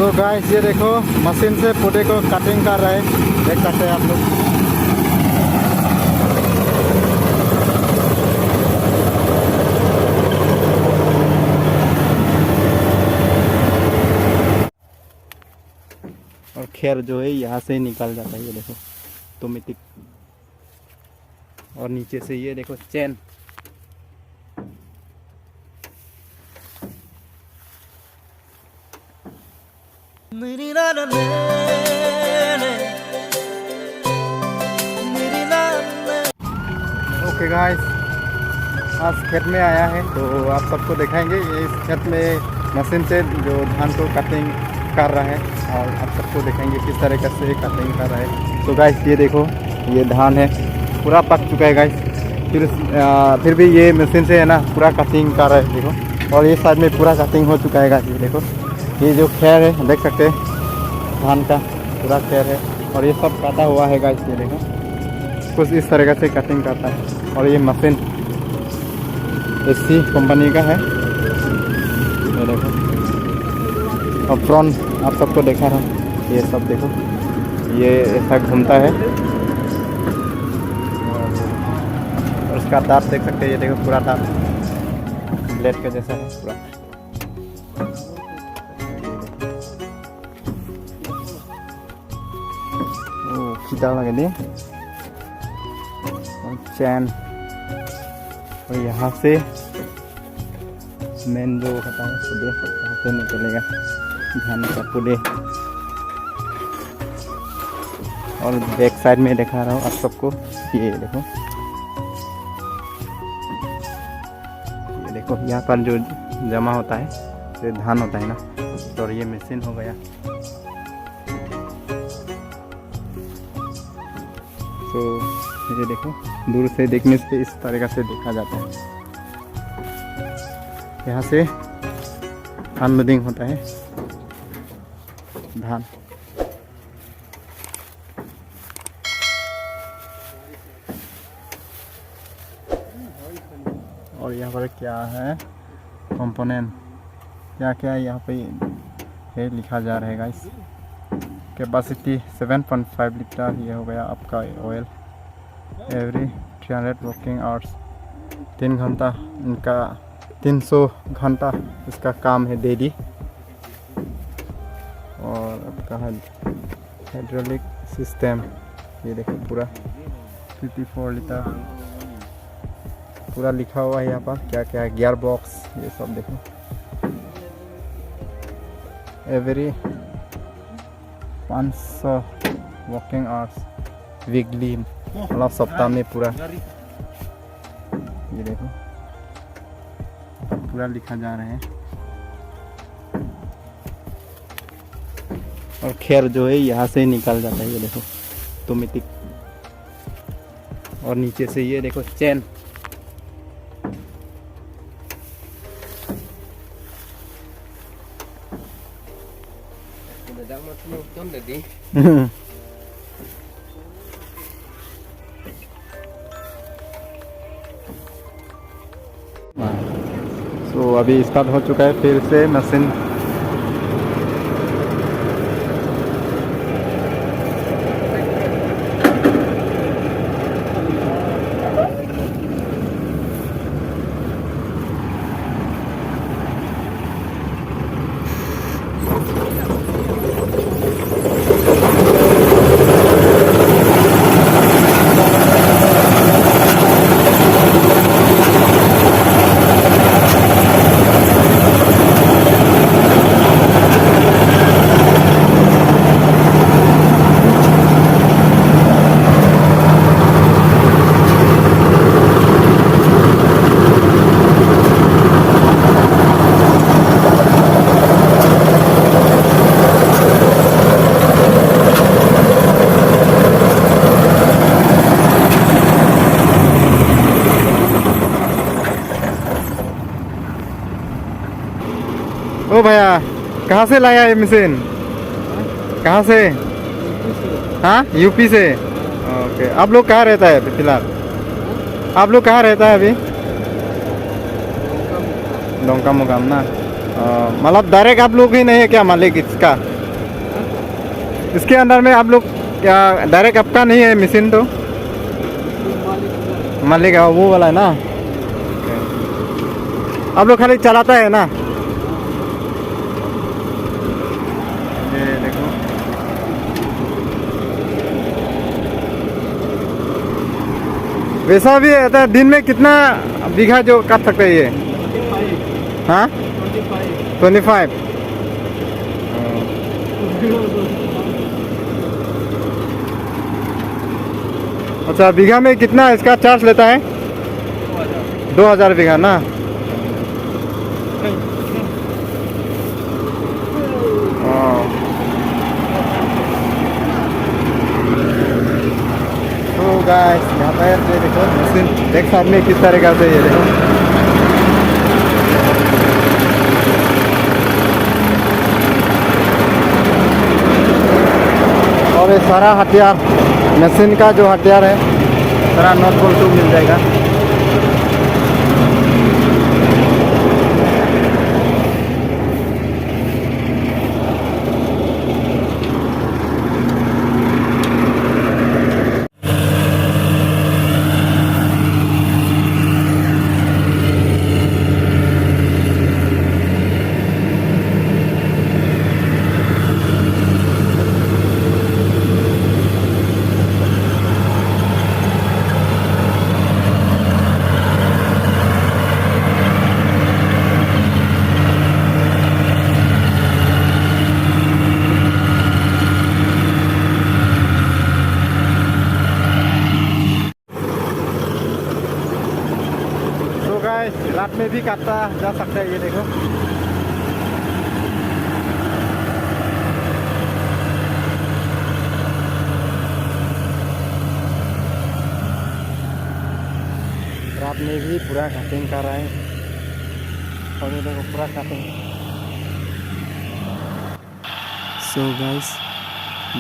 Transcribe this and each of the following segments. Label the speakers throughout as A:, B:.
A: तो गाइस ये देखो मशीन से पौधे को कटिंग कर रहे हैं, देख सकते हैं आप लोग। और खैर जो है यहाँ से ही निकल जाता है, ये देखो ऑटोमेटिक। और नीचे से ये देखो चेन। ओके गाइस, आज खेत में आया है तो आप सबको दिखाएंगे। ये इस खेत में मशीन से जो धान को कटिंग कर रहा है और आप सबको दिखाएंगे किस तरीके से कटिंग कर रहा है। तो गाइस ये देखो, ये धान है पूरा पक चुका है गाइस। फिर भी ये मशीन से है ना पूरा कटिंग कर रहा है, देखो। और ये साइड में पूरा कटिंग हो चुका है गाइस। ये देखो, ये जो खैर है देख सकते हैं, धान का पूरा खैर है और ये सब काटा हुआ है गाइस। ये देखो कुछ इस तरीके से कटिंग करता है। और ये मशीन एसी कंपनी का है, ये देखो। और फ्रंट आप सबको देखा रहा हूँ, ये सब देखो, ये ऐसा घूमता है। और उसका दांत देख सकते हैं, ये देखो पूरा दांत ब्लेड के जैसा है पूरा। खींचा लगा दिए और चैन। और यहाँ से मेन जो होता है पुले, यहाँ से निकलेगा धान का पुले। और बैक साइड में दिखा रहा हूँ आप सबको, ये देखो, ये देखो यहाँ पर जो जमा होता है ये धान होता है ना, तो ये मशीन हो गया। तो ये देखो दूर से देखने से इस तरीके से देखा जाता है। यहाँ से अनलोडिंग होता है धान। और यहाँ पर क्या है कंपोनेंट, क्या क्या यहाँ पे है लिखा जा रहा है गाइस। कैपेसिटी 7.5 लीटर, ये हो गया आपका ऑयल। एवरी 300 वर्किंग आवर्स, 3 घंटा इनका, 300 घंटा इसका काम है डेली। और आपका हाइड्रोलिक सिस्टम, ये देखो पूरा 54 लीटर पूरा लिखा हुआ है यहाँ पर। क्या क्या गियर बॉक्स, ये सब देखो। एवरी 500 वर्किंग आवर्स वीकली, मतलब सप्ताह में पूरा। ये देखो पूरा लिखा जा रहा है। और खैर जो है यहाँ से ही निकल जाता है, ये देखो ऑटोमेटिक। और नीचे से ये देखो चेन। तो अभी स्टार्ट हो चुका है फिर से मशीन। ओ भैया, कहाँ से लाया है मशीन? कहाँ से? हाँ, यूपी से। ओके, आप लोग कहाँ रहता है फिलहाल? आप लोग कहाँ रहता है अभी? डोंका मुकाम ना। मतलब डायरेक्ट आप लोग ही नहीं है क्या मालिक इसका? इसके अंदर में आप लोग क्या डायरेक्ट आपका नहीं है मशीन तो मालिक है वो वाला है ना। आप लोग खाली चलाता है ना। ये देखो वैसा भी है। दिन में कितना बीघा जो काट सकते हैं ये? हाँ 25। अच्छा बीघा में कितना इसका चार्ज लेता है? 2000 बीघा ना। तो गाइस यहाँ पर ये देखो मशीन एक साथ में किस तरीके से ये देखो। और ये सारा हथियार मशीन का जो हथियार है सारा नॉट बोल्ट मिल जाएगा। रात में भी काटता जा सकता है ये देखो। रात में भी पूरा कटिंग कर रहा है और ये देखो पूरा कटिंग। सो गाइस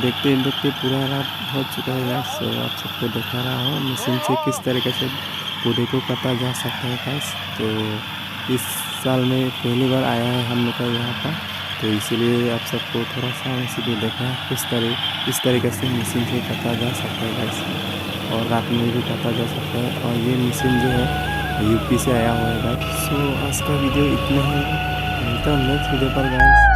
A: देखते देखते पूरा रात हो चुका है गाइस। सो आप सबको दिखा रहा हूँ मशीन से किस तरीके से पौधे को काटा जा सकता है गाइस। तो इस साल में पहली बार आया है हम लोग का यहाँ पर, तो इसीलिए आप सबको थोड़ा सा इसीलिए देखा किस तरीके से मशीन से काटा जा सकता है गाइस। और रात में भी काटा जा सकता है। और ये मशीन जो है यूपी से आया हुआ है गाइस। सो आज का वीडियो इतना ही, मिलता हूँ नेक्स्ट वीडियो पर गाइस।